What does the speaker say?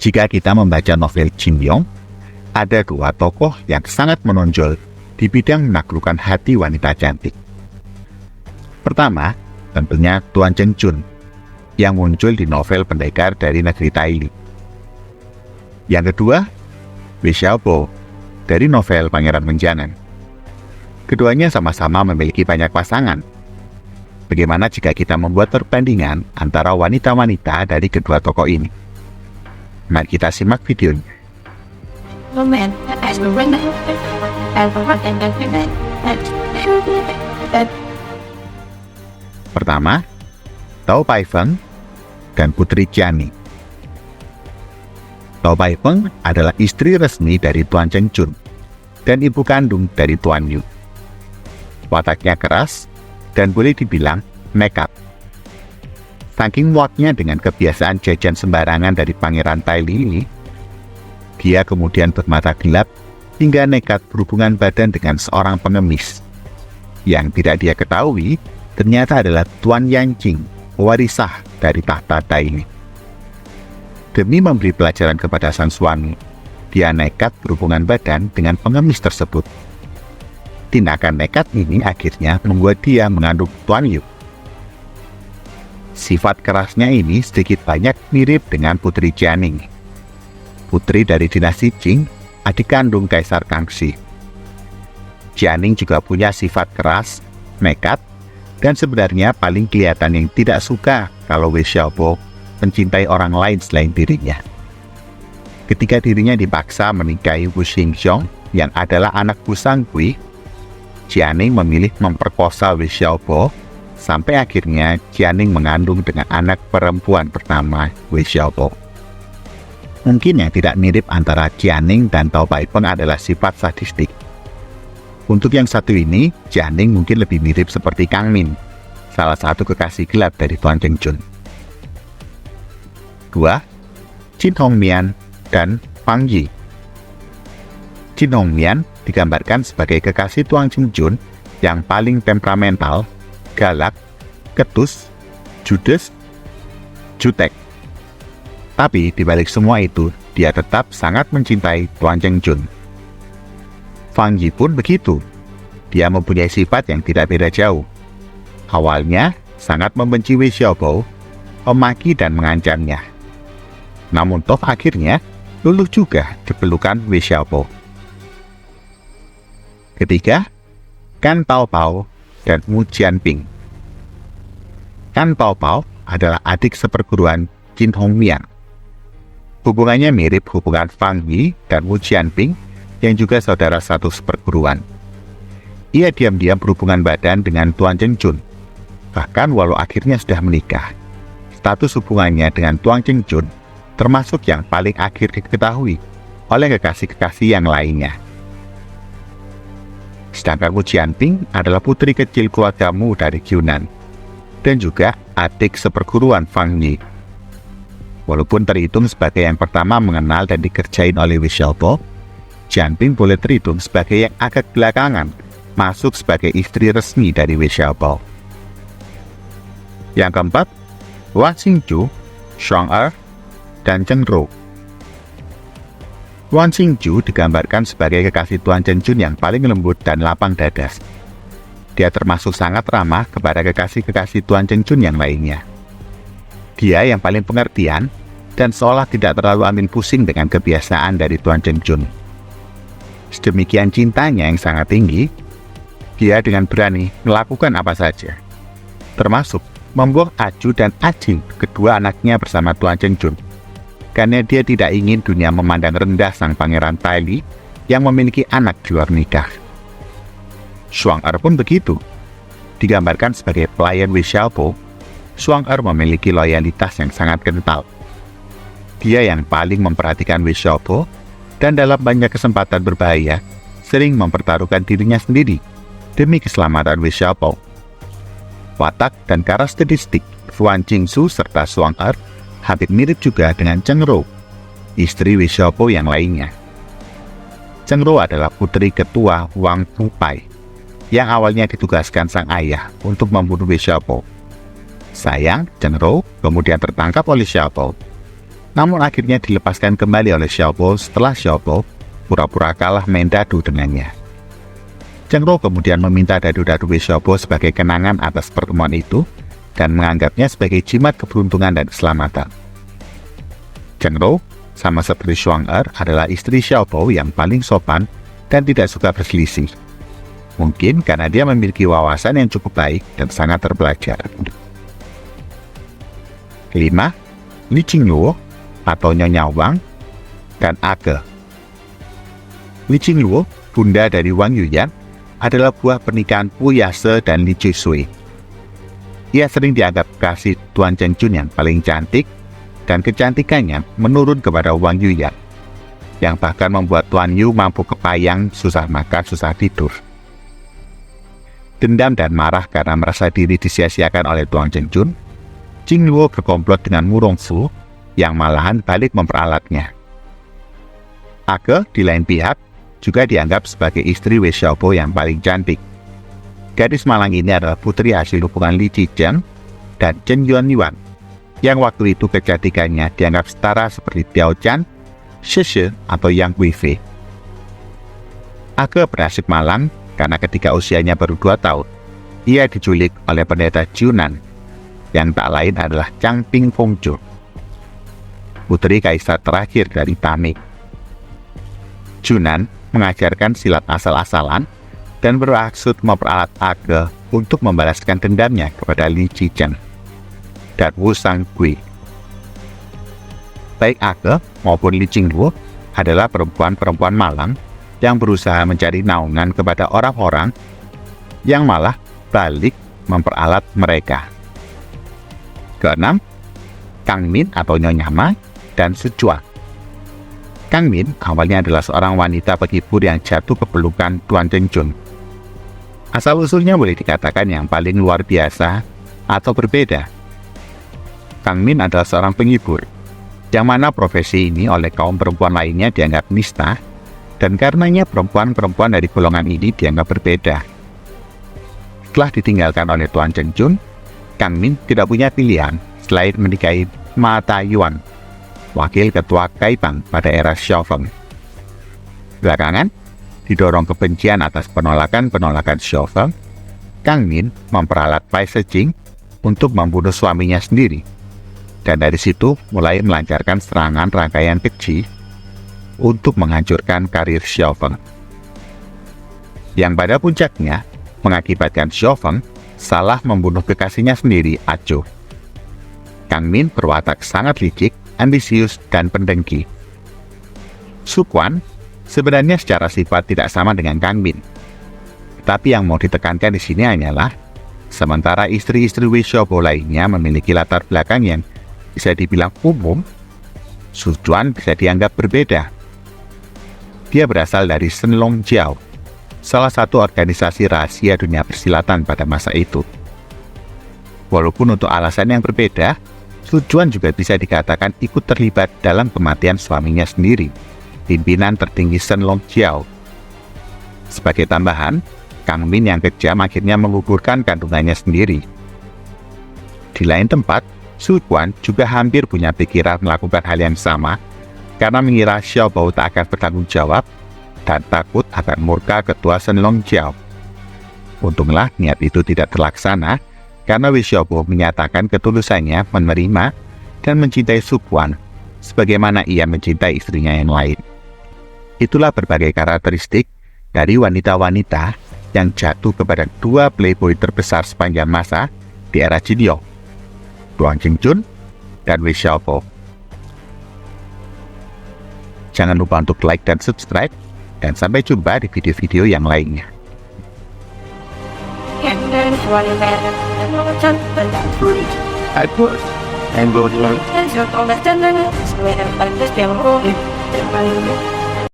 Jika kita membaca novel Jin Yong, ada dua tokoh yang sangat menonjol di bidang menaklukkan hati wanita cantik. Pertama, tentunya Tuan Cheng Chun, yang muncul di novel Pendekar dari Negeri Taili. Yang kedua, Wei Xiaobo, dari novel Pangeran Menjangan. Keduanya sama-sama memiliki banyak pasangan. Bagaimana jika kita membuat perbandingan antara wanita-wanita dari kedua tokoh ini? Mari kita simak videonya. Pertama, Tao Paifeng dan Putri Jianing. Tao Paifeng adalah istri resmi dari Tuan Cheng Chun dan ibu kandung dari Tuan Yu. Wataknya keras dan boleh dibilang nekat. Saking muaknya dengan kebiasaan jajan sembarangan dari Pangeran Taili ini, dia kemudian bermata gelap hingga nekat berhubungan badan dengan seorang pengemis. Yang tidak dia ketahui, ternyata adalah Tuan Yanqing, warisah dari tahta Taili. Demi memberi pelajaran kepada sang suami, dia nekat berhubungan badan dengan pengemis tersebut. Tindakan nekat ini akhirnya membuat dia mengandung Tuan Yu. Sifat kerasnya ini sedikit banyak mirip dengan Putri Jianing, putri dari dinasti Qing, adik kandung Kaisar Kangxi. Jianing juga punya sifat keras, nekat, dan sebenarnya paling kelihatan yang tidak suka kalau Wei Xiaobo mencintai orang lain selain dirinya. Ketika dirinya dipaksa menikahi Wu Xingxiong yang adalah anak Wu Sangui, Jianing memilih memperkosa Wei Xiaobo sampai akhirnya Jianing mengandung dengan anak perempuan pertama Wei Xiaobo. Mungkin yang tidak mirip antara Jianing dan Tao Paifeng adalah sifat sadistik. Untuk yang satu ini, Jianing mungkin lebih mirip seperti Kang Min, salah satu kekasih gelap dari Tuan Cheng Chun. 2. Jin Hongmian dan Fang Yi. Jin Hongmian digambarkan sebagai kekasih Tuan Cheng Chun yang paling temperamental, galak, ketus, judes, jutek. Tapi di balik semua itu, dia tetap sangat mencintai Tuan Cheng Chun. Fang Yi pun begitu. Dia mempunyai sifat yang tidak beda jauh. Awalnya, sangat membenci Wei Xiaobo, memaki dan mengancamnya. Namun toh akhirnya, luluh juga di pelukan Wei Xiaobo. Ketiga, Kan Taopao dan Wu Jianping. Kan Taopao adalah adik seperguruan Jin Hongmian. Hubungannya mirip hubungan Fang Yi dan Wu Jianping yang juga saudara satu seperguruan. Ia diam-diam berhubungan badan dengan Tuan Cheng Chun. Bahkan walau akhirnya sudah menikah, status hubungannya dengan Tuan Cheng Chun termasuk yang paling akhir diketahui oleh kekasih-kekasih yang lainnya. Sedangkan Wu Jianping adalah putri kecil keluarga Mu dari Yunnan dan juga adik seperguruan Fang Yi. Walaupun terhitung sebagai yang pertama mengenal dan dikerjain oleh Wei Xiaobo, Jianping boleh terhitung sebagai yang agak belakangan masuk sebagai istri resmi dari Wei Xiaobo. Yang keempat, Wang Xingju, Shuang Er, dan Cheng Rou. Wang Xingju digambarkan sebagai kekasih Tuan Cheng Chun yang paling lembut dan lapang dada. Dia termasuk sangat ramah kepada kekasih-kekasih Tuan Cheng Chun yang lainnya. Dia yang paling pengertian dan seolah tidak terlalu ambil pusing dengan kebiasaan dari Tuan Cheng Chun. Sedemikian cintanya yang sangat tinggi, dia dengan berani melakukan apa saja, termasuk membuang Aju dan Ajing, kedua anaknya bersama Tuan Cheng Chun, karena dia tidak ingin dunia memandang rendah sang Pangeran Taili yang memiliki anak di luar nikah. Shuang Er pun begitu. Digambarkan sebagai pelayan Wei Xiaobo, Shuang Er memiliki loyalitas yang sangat kental. Dia yang paling memperhatikan Wei Xiaobo dan dalam banyak kesempatan berbahaya sering mempertaruhkan dirinya sendiri demi keselamatan Wei Xiaobo. Watak dan karakteristik Wan Qingsu serta Shuang Er hampir mirip juga dengan Cheng Rou, istri Wei Xiaobo yang lainnya. Cheng Rou adalah putri ketua Wang Fupai yang awalnya ditugaskan sang ayah untuk membunuh Wei Xiaobo. Sayang, Cheng Rou kemudian tertangkap oleh Xiaobo. namun akhirnya dilepaskan kembali oleh Xiaobo setelah Xiaobo pura-pura kalah main dadu dengannya. Zheng Ro kemudian meminta dadu-dadu Wei Xiaobo sebagai kenangan atas pertemuan itu dan menganggapnya sebagai jimat keberuntungan dan keselamatan. Zheng Ro, sama seperti Shuang Er, adalah istri Xiaobo yang paling sopan dan tidak suka berselisih. Mungkin karena dia memiliki wawasan yang cukup baik dan sangat terpelajar. Kelima, Li Qingluo atau Nyonya Wang dan Ake. Li Qingluo, bunda dari Wang Yuyan, adalah buah pernikahan Wu Yase dan Li Jisui. Ia sering dianggap kasih Tuan Chengchun yang paling cantik, dan kecantikannya menurun kepada Wang Yuyan, yang bahkan membuat Tuan Yu mampu kepayang, susah makan, susah tidur. Dendam dan marah karena merasa diri disia-siakan oleh Tuan Chengchun, Qingluo berkomplot dengan Mu Rongfu yang malahan balik memperalatnya. Ake, di lain pihak, juga dianggap sebagai istri Wei Xiaobo yang paling cantik. Gadis malang ini adalah putri hasil hubungan Li Zhizhen dan Chen Yuanyuan, yang waktu itu kecantikannya dianggap setara seperti Diao Chan, Shi Shi, atau Yang Guifei. Ake bernasib malang karena ketika usianya baru 2 tahun, ia diculik oleh pendeta Junan, yang tak lain adalah Chang Ping Fongzhou, putri kaisar terakhir dari Tang. Junan mengajarkan silat asal-asalan dan bermaksud memperalat Ake untuk membalaskan dendamnya kepada Li Zhizhen dan Wu Sangui. Baik Ake maupun Li Qingluo adalah perempuan-perempuan malang yang berusaha mencari naungan kepada orang-orang yang malah balik memperalat mereka. Keenam, Kang Min atau Nyonya Ma dan Su Jua. Kang Min awalnya adalah seorang wanita penghibur yang jatuh ke pelukan Tuan Chengchun. Asal-usulnya boleh dikatakan yang paling luar biasa atau berbeda. Kang Min adalah seorang penghibur, yang mana profesi ini oleh kaum perempuan lainnya dianggap nista, dan karenanya perempuan-perempuan dari golongan ini dianggap berbeda. Setelah ditinggalkan oleh Tuan Chengchun, Kang Min tidak punya pilihan selain menikahi Ma Taiyuan, wakil ketua Kaipang pada era Xiaofeng. Belakangan, didorong kebencian atas penolakan-penolakan Xiaofeng, Kang Min memperalat Pai Shijing untuk membunuh suaminya sendiri, dan dari situ mulai melancarkan serangan rangkaian keji untuk menghancurkan karir Xiaofeng, yang pada puncaknya mengakibatkan Xiaofeng salah membunuh kekasihnya sendiri, Aco. Kang Min berwatak sangat licik, ambisius, dan pendengki. Su Quan sebenarnya secara sifat tidak sama dengan Kang Min, tapi yang mau ditekankan di sini hanyalah sementara istri-istri Wei Xiaobo lainnya memiliki latar belakang yang bisa dibilang umum, Su Quan bisa dianggap berbeda. Dia berasal dari Shenlong Jiao, salah satu organisasi rahasia dunia persilatan pada masa itu. Walaupun untuk alasan yang berbeda, Su Quan juga bisa dikatakan ikut terlibat dalam kematian suaminya sendiri, pimpinan tertinggi Shenlong Jiao. Sebagai tambahan, Kang Min yang kejam akhirnya menggugurkan kandungannya sendiri. Di lain tempat, Su Quan juga hampir punya pikiran melakukan hal yang sama, karena mengira Xiaobo tak akan bertanggung jawab dan takut akan murka ketua Shenlong Jiao. Untunglah niat itu tidak terlaksana, karena Wei Xiaobo menyatakan ketulusannya menerima dan mencintai Su Quan, sebagaimana ia mencintai istrinya yang lain. Itulah berbagai karakteristik dari wanita-wanita yang jatuh kepada dua playboy terbesar sepanjang masa di era Jinyo, Tuan Chengchun dan Wei Xiaobo. Jangan lupa untuk like dan subscribe, dan sampai jumpa di video-video yang lainnya. And